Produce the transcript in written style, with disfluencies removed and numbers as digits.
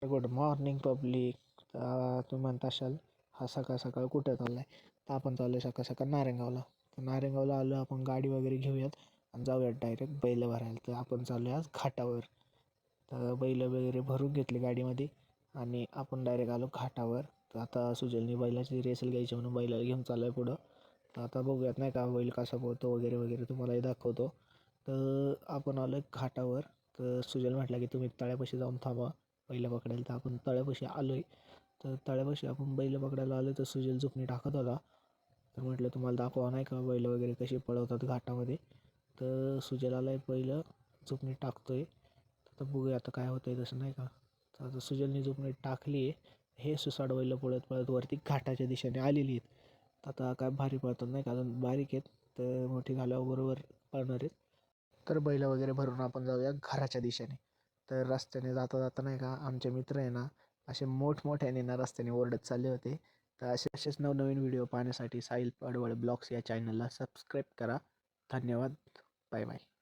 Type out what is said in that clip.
Good morning public. तुम्ही म्हणत असाल हा सकाळ सकाळ कुठे चालला आहे. तर आपण चाललो सकाळ सकाळ नारेगावला. तर नारेगावला आलो आपण, गाडी वगैरे घेऊयात आणि जाऊयात डायरेक्ट बैल भरायला. तर आपण चाललो आज घाटावर. तर बैल वगैरे भरून घेतली गाडीमध्ये आणि आपण डायरेक्ट आलो घाटावर. तर आता सुजलनी बैलाची रेसल घ्यायची म्हणून बैलाला घेऊन चाललो आहे पुढं. तर आता बघूयात नाही का बैल कसा पोहतो वगैरे वगैरे तुम्हालाही दाखवतो. तर आपण आलो घाटावर. तर सुजल म्हटला की तुम्ही तळ्यापाशी जाऊन थांबा बैल पकडायला. तर आपण तळ्यापाशी आलो आहे. तर तळ्यापाशी आपण बैल पकडायला आलो तर सुजल झुकणी टाकत होता. तर म्हटलं तुम्हाला दाखवा नाही का बैल वगैरे कशी पळवतात घाटामध्ये. तर सुजल आला आहे पहिलं झुकणी टाकतोय. तर बघूया आता काय होतं आहे तसं नाही का. तर आता सुजलने झुकणी टाकली आहे. हे सुसाड बैल पळत पळत वरती घाटाच्या दिशेने आलेली आहेत. तर आता काय भारी पळतात नाही का, अजून बारीक आहेत. तर मोठी झाल्यावर बरोबर पळणार आहेत. तर बैल वगैरे भरून आपण जाऊया घराच्या दिशेने. तर रस्त्याने जाता जाता नाही का आमचे मित्र आहे ना असे मोठमोठ्याने ना रस्त्याने ओरडत चालले होते. तर असेच नवनवीन व्हिडिओ पाहण्यासाठी साहिल पडवळ ब्लॉग्स या चॅनलला सबस्क्राईब करा. धन्यवाद. Bye bye.